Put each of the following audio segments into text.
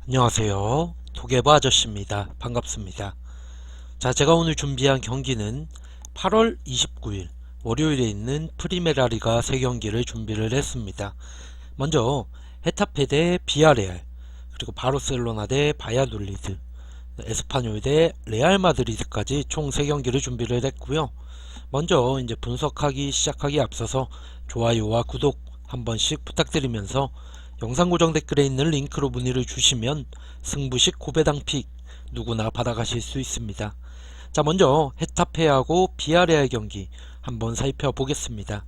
안녕하세요. 도개바 아저씨입니다. 반갑습니다. 자, 제가 오늘 준비한 경기는 8월 29일 월요일에 있는 프리메라리가 3경기를 준비를 했습니다. 먼저 헤타페 대 비아레알, 그리고 바르셀로나 대 바야돌리드, 에스파뇰 대 레알 마드리드까지 총 3경기를 준비를 했고요. 먼저 이제 분석하기 시작하기 앞서서 좋아요와 구독 한 번씩 부탁드리면서 영상 고정 댓글에 있는 링크로 문의를 주시면 승부식 고배당 픽 누구나 받아가실 수 있습니다. 자, 먼저 헤타페하고 비아레알 경기 한번 살펴보겠습니다.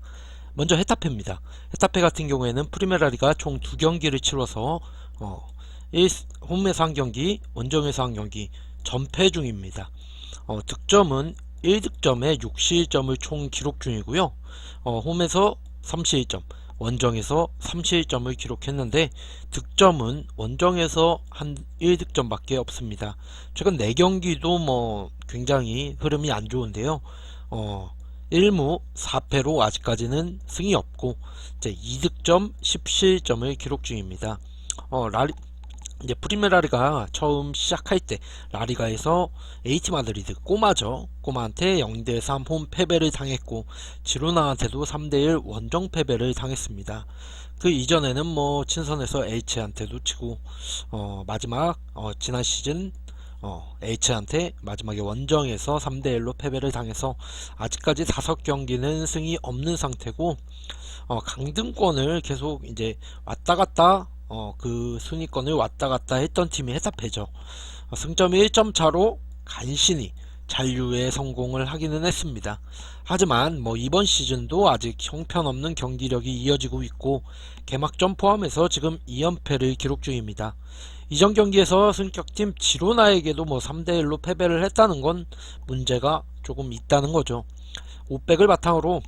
먼저 헤타페입니다. 헤타페 같은 경우에는 프리메라리가 총 2경기를 치러서 홈에서 한 경기, 원정에서 한 경기 전패 중입니다. 득점은 1득점에 61점을 총 기록 중이고요. 홈에서 31점, 원정에서 31점을 기록했는데 득점은 원정에서 한 1득점밖에 없습니다. 최근 4경기도 굉장히 흐름이 안 좋은데요. 1무 4패로 아직까지는 승이 없고 이제 2득점 17점을 기록 중입니다. 이제 프리메라리가 처음 시작할 때 라리가에서 H 마드리드 꼬마한테 0대3 홈 패배를 당했고 지로나한테도 3대1 원정 패배를 당했습니다. 그 이전에는 친선에서 H한테도 치고 마지막 지난 시즌 H한테 마지막에 원정에서 3대1로 패배를 당해서 아직까지 5경기는 승이 없는 상태고 강등권을 계속 이제 왔다갔다 그 순위권을 왔다갔다 했던 팀이 헤타페죠. 승점이 1점 차로 간신히 잔류에 성공을 하기는 했습니다. 하지만 이번 시즌도 아직 형편없는 경기력이 이어지고 있고 개막전 포함해서 지금 2연패를 기록 중입니다. 이전 경기에서 승격팀 지로나에게도 3대1로 패배를 했다는 건 문제가 조금 있다는 거죠. 500을 바탕으로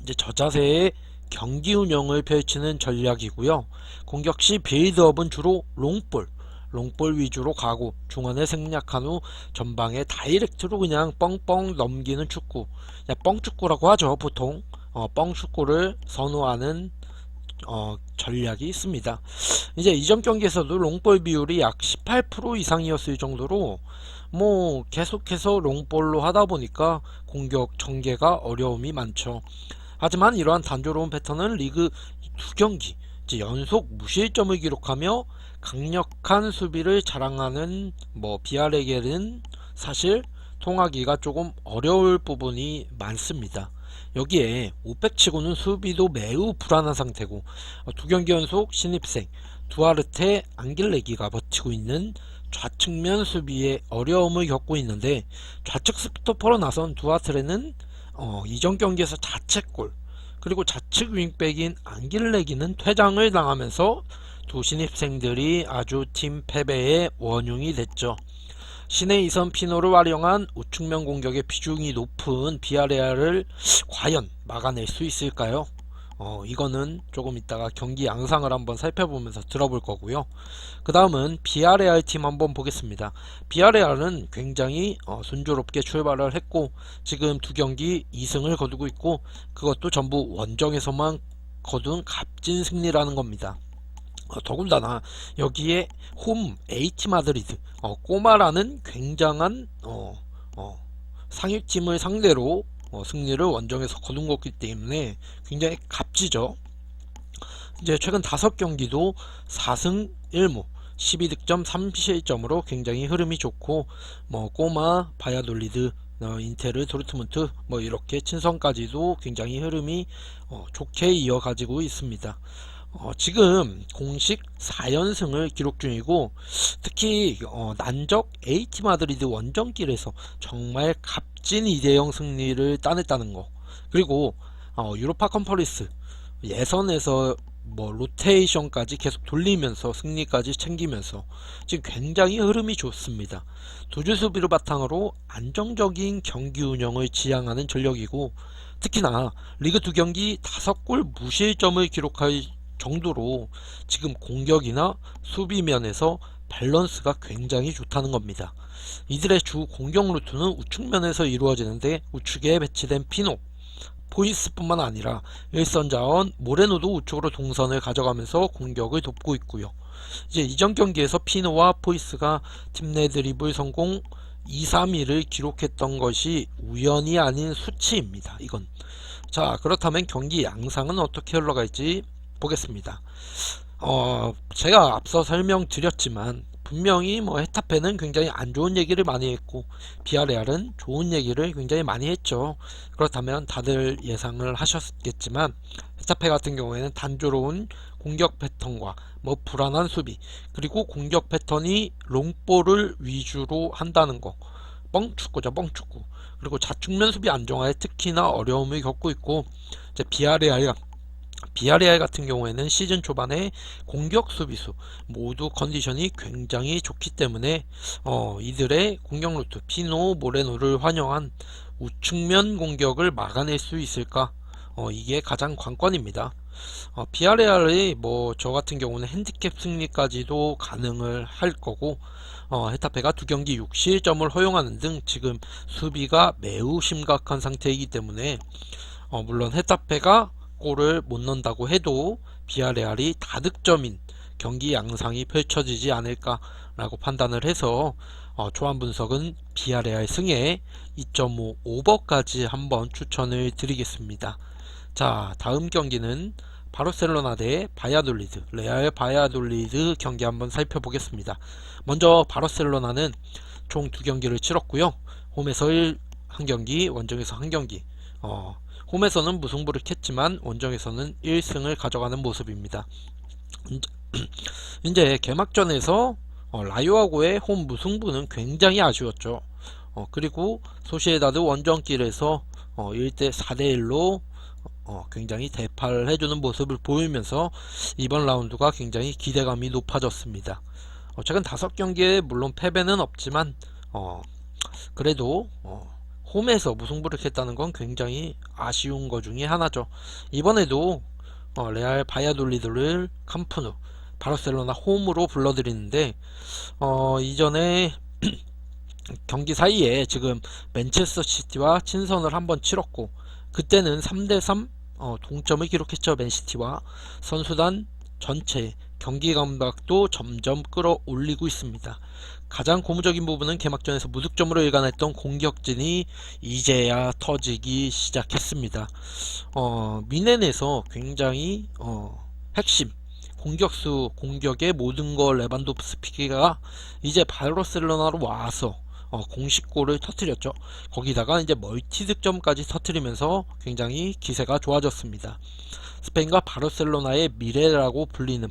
이제 저자세의 경기 운영을 펼치는 전략이고요. 공격 시 빌드업은 주로 롱볼 위주로 가고 중원에 생략한 후 전방에 다이렉트로 그냥 뻥뻥 넘기는 축구, 뻥축구라고 하죠. 보통 뻥축구를 선호하는 전략이 있습니다. 이제 이전 경기에서도 롱볼 비율이 약 18% 이상이었을 정도로 계속해서 롱볼로 하다 보니까 공격 전개가 어려움이 많죠. 하지만 이러한 단조로운 패턴은 리그 2경기 연속 무실점을 기록하며 강력한 수비를 자랑하는 비아레겔은 사실 통하기가 조금 어려울 부분이 많습니다. 여기에 500치고는 수비도 매우 불안한 상태고 2경기 연속 신입생 두아르테 앙길레기가 버티고 있는 좌측면 수비에 어려움을 겪고 있는데 좌측 스토퍼로 나선 두아르테는 이전 경기에서 자책골 그리고 좌측 윙백인 앙길레기는 퇴장을 당하면서 두 신입생들이 아주 팀 패배의 원흉이 됐죠. 신의 이선 피노를 활용한 우측면 공격의 비중이 높은 비아레알을 과연 막아낼 수 있을까요? 이거는 조금 이따가 경기 양상을 한번 살펴보면서 들어볼 거고요. 그 다음은 비아레알 팀 한번 보겠습니다. 비아레알은 굉장히 순조롭게 출발을 했고 지금 2경기 2승을 거두고 있고 그것도 전부 원정에서만 거둔 값진 승리라는 겁니다. 더군다나 여기에 홈 H 마드리드 꼬마라는 굉장한 상위팀을 상대로 승리를 원정에서 거둔 거기 때문에 굉장히 값지죠. 이제 최근 5경기도 4승 1무 12득점 3실점으로 굉장히 흐름이 좋고 꼬마 바야돌리드 인테르 도르트문트 이렇게 친선까지도 굉장히 흐름이 좋게 이어가지고 있습니다. 지금 공식 4연승을 기록 중이고 특히 난적 H 마드리드 원정길에서 정말 값진 2대0 승리를 따냈다는 거, 그리고 유로파 컨퍼런스 예선에서 로테이션까지 계속 돌리면서 승리까지 챙기면서 지금 굉장히 흐름이 좋습니다. 두주 수비를 바탕으로 안정적인 경기 운영을 지향하는 전력이고 특히나 리그 2경기 5골 무실점을 기록할 정도로 지금 공격이나 수비면에서 밸런스가 굉장히 좋다는 겁니다. 이들의 주 공격 루트는 우측면에서 이루어지는데 우측에 배치된 피노, 포이스뿐만 아니라 일선 자원 모레노도 우측으로 동선을 가져가면서 공격을 돕고 있고요. 이제 이전 경기에서 피노와 포이스가 팀 내 드리블 성공 2, 3위를 기록했던 것이 우연이 아닌 수치입니다. 이건. 자, 그렇다면 경기 양상은 어떻게 흘러갈지 보겠습니다. 제가 앞서 설명드렸지만 분명히 뭐 헤타페는 굉장히 안 좋은 얘기를 많이 했고 비아레알은 좋은 얘기를 굉장히 많이 했죠. 그렇다면 다들 예상을 하셨겠지만 헤타페 같은 경우에는 단조로운 공격 패턴과 뭐 불안한 수비, 그리고 공격 패턴이 롱볼을 위주로 한다는 거, 뻥축구죠, 뻥축구. 그리고 좌측면 수비 안정화에 특히나 어려움을 겪고 있고, 이제 비아레알 같은 경우에는 시즌 초반에 공격 수비수 모두 컨디션이 굉장히 좋기 때문에 이들의 공격 루트 피노 모레노를 환영한 우측면 공격을 막아낼 수 있을까, 이게 가장 관건입니다. 비아레알이 뭐 저 같은 경우는 핸디캡 승리까지도 가능을 할 거고, 헤타페가 두 경기 6실점을 허용하는 등 지금 수비가 매우 심각한 상태이기 때문에 물론 헤타페가 골을 못 넣는다고 해도 비아레알이 다득점인 경기 양상이 펼쳐지지 않을까라고 판단을 해서 초안 분석은 비아레알 승에 2.5 오버까지 한번 추천을 드리겠습니다. 자, 다음 경기는 바르셀로나 대 바야돌리드, 레알 바야돌리드 경기 한번 살펴보겠습니다. 먼저 바르셀로나는 총 2경기를 치렀고요. 홈에서 1경기, 원정에서 1경기. 홈에서는 무승부를 캤지만 원정에서는 1승을 가져가는 모습입니다. 이제 개막전에서 라요하고의 홈 무승부는 굉장히 아쉬웠죠. 그리고 소시에다드 원정길에서 1대 4대1로 굉장히 대파를 해주는 모습을 보이면서 이번 라운드가 굉장히 기대감이 높아졌습니다. 최근 5경기에 물론 패배는 없지만 그래도 홈에서 무승부를 캤다는 건 굉장히 아쉬운 것 중에 하나죠. 이번에도 레알 바야돌리드를 캄프누 바르셀로나 홈으로 불러들이는데 이전에 경기 사이에 지금 맨체스터 시티와 친선을 한번 치렀고 그때는 3대3 동점을 기록했죠. 맨시티와. 선수단 전체 경기 감각도 점점 끌어올리고 있습니다. 가장 고무적인 부분은 개막전에서 무득점으로 일관했던 공격진이 이제야 터지기 시작했습니다. 미넨에서 굉장히 핵심 공격수 공격의 모든 걸 레반도프스키가 이제 바르셀로나로 와서 공식골을 터뜨렸죠. 거기다가 이제 멀티 득점까지 터뜨리면서 굉장히 기세가 좋아졌습니다. 스페인과 바르셀로나의 미래라고 불리는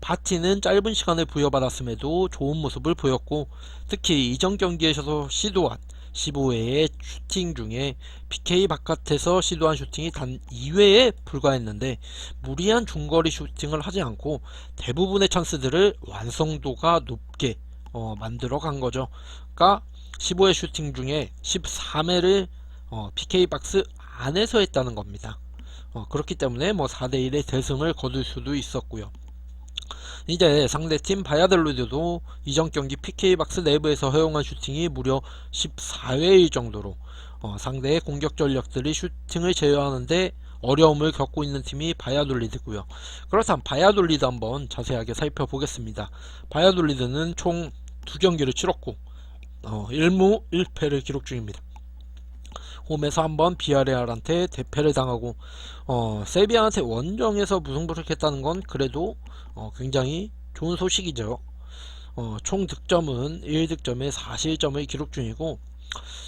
파티는 짧은 시간을 부여받았음에도 좋은 모습을 보였고, 특히 이전 경기에서 시도한 15회의 슈팅 중에 PK 바깥에서 시도한 슈팅이 단 2회에 불과했는데 무리한 중거리 슈팅을 하지 않고 대부분의 찬스들을 완성도가 높게 만들어 간 거죠. 그러니까 15회 슈팅 중에 13회를 PK 박스 안에서 했다는 겁니다. 그렇기 때문에 뭐 4대1의 대승을 거둘 수도 있었고요. 이제 상대팀 바야돌리드도 이전 경기 PK 박스 내부에서 허용한 슈팅이 무려 14회일 정도로 상대의 공격 전력들이 슈팅을 제어하는데 어려움을 겪고 있는 팀이 바야돌리드고요. 그렇다면 바야돌리드 한번 자세하게 살펴보겠습니다. 바야돌리드는 총 2경기를 치렀고 1무 1패를 기록 중입니다. 홈에서 한번 비아레알한테 대패를 당하고 세비야한테 원정에서 무승부를 캤다는 건 그래도 굉장히 좋은 소식이죠. 총 득점은 1득점에 4실점을 기록 중이고,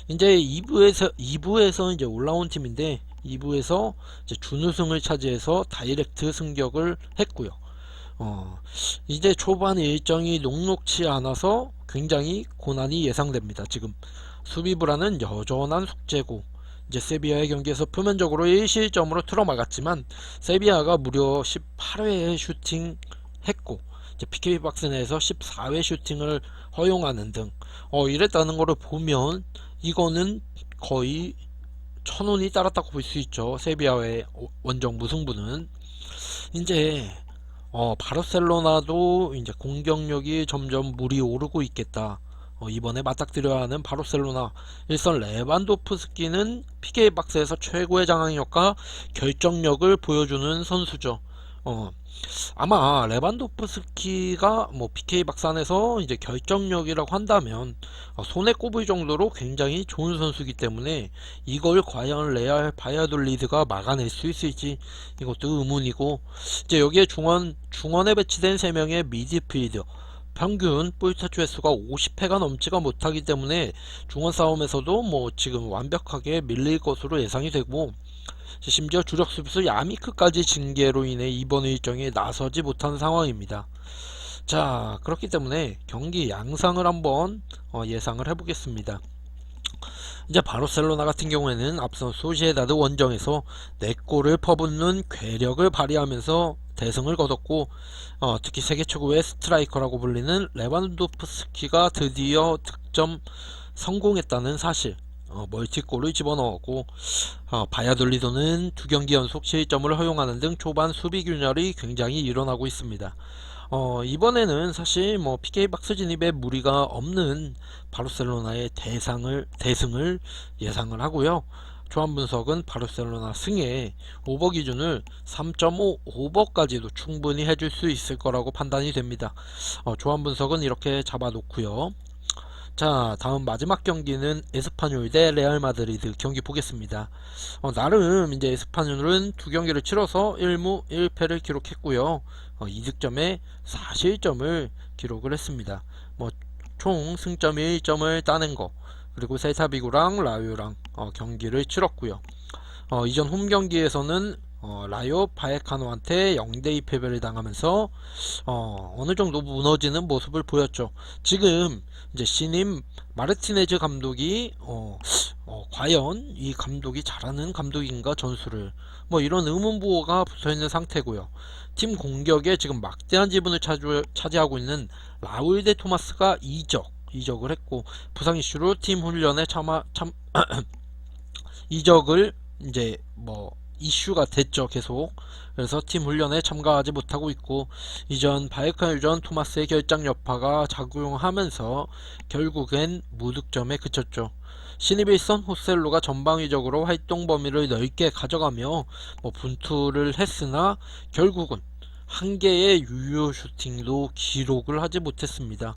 이제 2부에서 이제 올라온 팀인데 2부에서 이제 준우승을 차지해서 다이렉트 승격을 했고요. 이제 초반 일정이 녹록치 않아서 굉장히 고난이 예상됩니다. 지금 수비 불안은 여전한 숙제고, 이제 세비야의 경기에서 표면적으로 1실점으로 틀어막았지만 세비야가 무려 18회에 슈팅했고 이제 PK 박스 내에서 14회 슈팅을 허용하는 등 이랬다는 것을 보면 이거는 거의 천운이 따랐다고 볼 수 있죠. 세비야의 원정 무승부는. 이제 바르셀로나도 이제 공격력이 점점 물이 오르고 있겠다. 이번에 맞닥뜨려야 하는 바르셀로나 일선 레반도프스키는 PK 박스에서 최고의 장악력과 결정력을 보여주는 선수죠. 아마 레반도프스키가 뭐 PK 박산에서 이제 결정력이라고 한다면 손에 꼽을 정도로 굉장히 좋은 선수이기 때문에 이걸 과연 레알 바이아돌리드가 막아낼 수 있을지 이것도 의문이고, 이제 여기에 중원에 배치된 3명의 미드필더 평균 볼터치 횟수가 50회가 넘지가 못하기 때문에 중원 싸움에서도 뭐 지금 완벽하게 밀릴 것으로 예상이 되고, 심지어 주력 수비수 야미크까지 징계로 인해 이번 일정에 나서지 못한 상황입니다. 자, 그렇기 때문에 경기 양상을 한번 예상을 해보겠습니다. 이제 바르셀로나 같은 경우에는 앞선 소시에다드 원정에서 4골을 퍼붓는 괴력을 발휘하면서 대승을 거뒀고, 특히 세계 최고의 스트라이커라고 불리는 레반도프스키가 드디어 득점 성공했다는 사실, 멀티골을 집어넣었고, 바야돌리도는 2경기 연속 실점을 허용하는 등 초반 수비 균열이 굉장히 일어나고 있습니다. 이번에는 사실 뭐 PK 박스 진입에 무리가 없는 바르셀로나의 대승을 예상을 하고요. 조합 분석은 바르셀로나 승에 오버 기준을 3.5 오버까지도 충분히 해줄 수 있을 거라고 판단이 됩니다. 조합 분석은 이렇게 잡아 놓고요. 자, 다음 마지막 경기는 에스파뇰 대 레알 마드리드 경기 보겠습니다. 나름 이제 에스파뇰은 2경기를 치러서 1무 1패를 기록했고요. 2득점에 4실점을 기록을 했습니다. 뭐 총 승점 1점을 따낸 거, 그리고 셀타비고랑 라요랑 경기를 치렀고요. 이전 홈 경기에서는 라요 바에카노한테 0대2 패배를 당하면서 어느 정도 무너지는 모습을 보였죠. 지금 이제 신임 마르티네즈 감독이 과연 이 감독이 잘하는 감독인가 전술을, 뭐 이런 의문부호가 붙어있는 상태고요. 팀 공격에 지금 막대한 지분을 차지하고 있는 라울 데 토마스가 이적을 했고, 부상 이슈로 팀 훈련에 이적을 이제 뭐 이슈가 됐죠, 계속. 그래서 팀 훈련에 참가하지 못하고 있고, 이전 바이카 유전 토마스의 결장 여파가 작용하면서 결국엔 무득점에 그쳤죠. 신입 일선 호셀로가 전방위적으로 활동 범위를 넓게 가져가며 뭐 분투를 했으나 결국은 한 개의 유효 슈팅도 기록을 하지 못했습니다.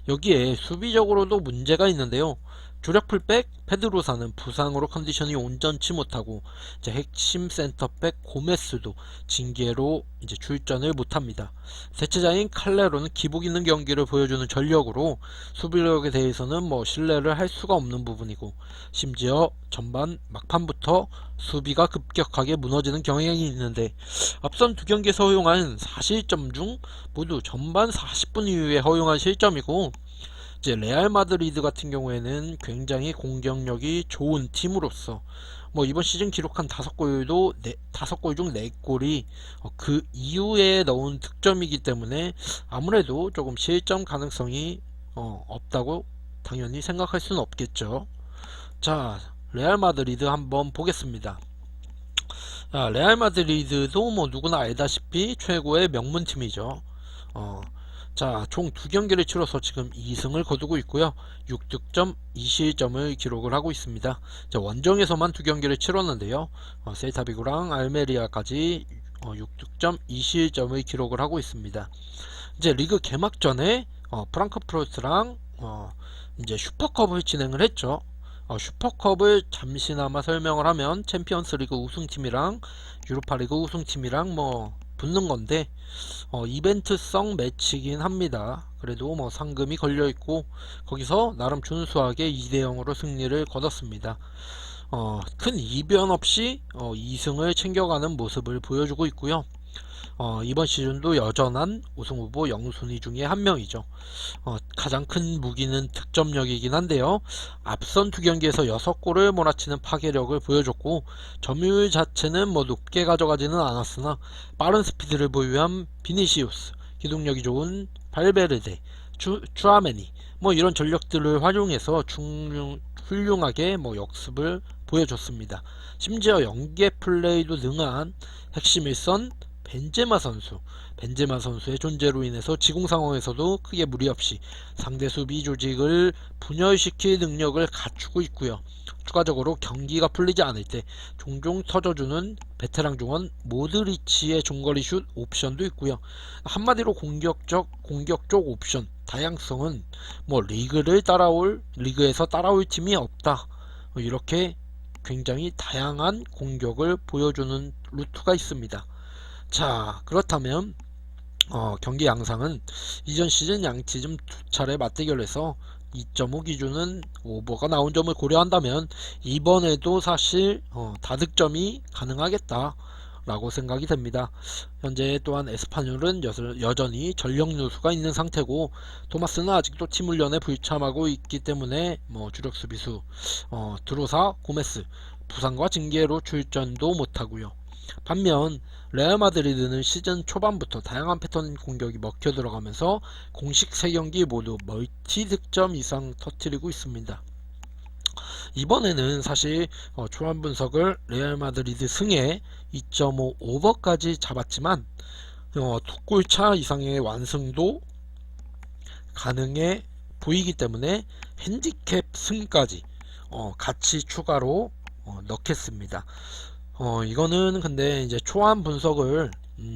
여기에 수비적으로도 문제가 있는데요. 주력 풀백 페드로사는 부상으로 컨디션이 온전치 못하고, 이제 핵심 센터백 고메스도 징계로 이제 출전을 못합니다. 대체자인 칼레로는 기복 있는 경기를 보여주는 전력으로 수비력에 대해서는 뭐 신뢰를 할 수가 없는 부분이고, 심지어 전반 막판부터 수비가 급격하게 무너지는 경향이 있는데, 앞선 2경기에서 허용한 4실점 중 모두 전반 40분 이후에 허용한 실점이고, 이제 레알 마드리드 같은 경우에는 굉장히 공격력이 좋은 팀으로서 뭐 이번 시즌 기록한 5골도 5골 중 4골이 그 이후에 넣은 득점이기 때문에 아무래도 조금 실점 가능성이 없다고 당연히 생각할 수는 없겠죠. 자, 레알 마드리드 한번 보겠습니다. 레알 마드리드도 뭐 누구나 알다시피 최고의 명문팀이죠. 자, 총 2경기를 치러서 지금 2승을 거두고 있고요. 6득점 2실점을 기록을 하고 있습니다. 자, 원정에서만 2경기를 치렀는데요. 셀타비고랑 알메리아까지 6득점 2실점을 기록을 하고 있습니다. 이제 리그 개막 전에 프랑크푸르트랑 이제 슈퍼컵을 진행을 했죠. 슈퍼컵을 잠시나마 설명을 하면 챔피언스리그 우승팀이랑 유로파리그 우승팀이랑 뭐 붙는 건데, 이벤트성 매치긴 합니다. 그래도 뭐 상금이 걸려있고, 거기서 나름 준수하게 2대0으로 승리를 거뒀습니다. 큰 이변 없이 2승을 챙겨가는 모습을 보여주고 있고요. 이번 시즌도 여전한 우승후보 영순위 중에 한 명이죠. 가장 큰 무기는 득점력이긴 한데요. 앞선 2경기에서 6골을 몰아치는 파괴력을 보여줬고, 점유율 자체는 뭐 높게 가져가지는 않았으나 빠른 스피드를 보유한 비니시우스, 기동력이 좋은 발베르데, 추아메니, 뭐 이런 전력들을 활용해서 훌륭하게 뭐 역습을 보여줬습니다. 심지어 연계 플레이도 능한 핵심 일선 벤제마 선수의 존재로 인해서 지공 상황에서도 크게 무리 없이 상대 수비 조직을 분열시킬 능력을 갖추고 있고요. 추가적으로 경기가 풀리지 않을 때 종종 터져주는 베테랑 중원 모드리치의 중거리 슛 옵션도 있고요. 한마디로 공격 쪽 옵션 다양성은 뭐 리그에서 따라올 팀이 없다. 이렇게 굉장히 다양한 공격을 보여주는 루트가 있습니다. 자, 그렇다면 경기 양상은 이전 시즌 양팀 두 차례 맞대결에서 2.5 기준은 오버가 나온 점을 고려한다면 이번에도 사실 다득점이 가능하겠다 라고 생각이 됩니다. 현재 또한 에스파뇰은 여전히 전력 누수가 있는 상태고 토마스는 아직도 팀 훈련에 불참하고 있기 때문에 주력 수비수 드로사, 고메스 부상과 징계로 출전도 못하고요. 반면 레알 마드리드는 시즌 초반부터 다양한 패턴 공격이 먹혀 들어가면서 공식 3경기 모두 멀티 득점 이상 터뜨리고 있습니다. 이번에는 사실 초반 분석을 레알 마드리드 승에 2.5 오버까지 잡았지만 2골차 이상의 완승도 가능해 보이기 때문에 핸디캡 승까지 같이 추가로 넣겠습니다. 이거는 근데 이제 초안 분석을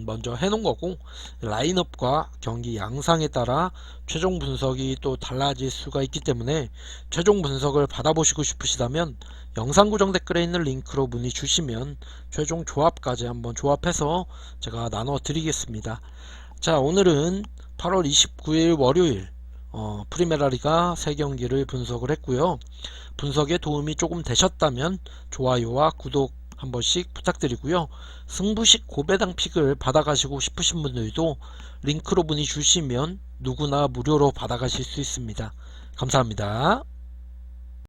먼저 해놓은 거고 라인업과 경기 양상에 따라 최종 분석이 또 달라질 수가 있기 때문에 최종 분석을 받아보시고 싶으시다면 영상 고정 댓글에 있는 링크로 문의 주시면 최종 조합까지 한번 조합해서 제가 나눠 드리겠습니다. 자, 오늘은 8월 29일 월요일 프리메라리가 3경기를 분석을 했고요. 분석에 도움이 조금 되셨다면 좋아요와 구독 한 번씩 부탁드리고요. 승부식 고배당 픽을 받아가시고 싶으신 분들도 링크로 문의 주시면 누구나 무료로 받아가실 수 있습니다. 감사합니다.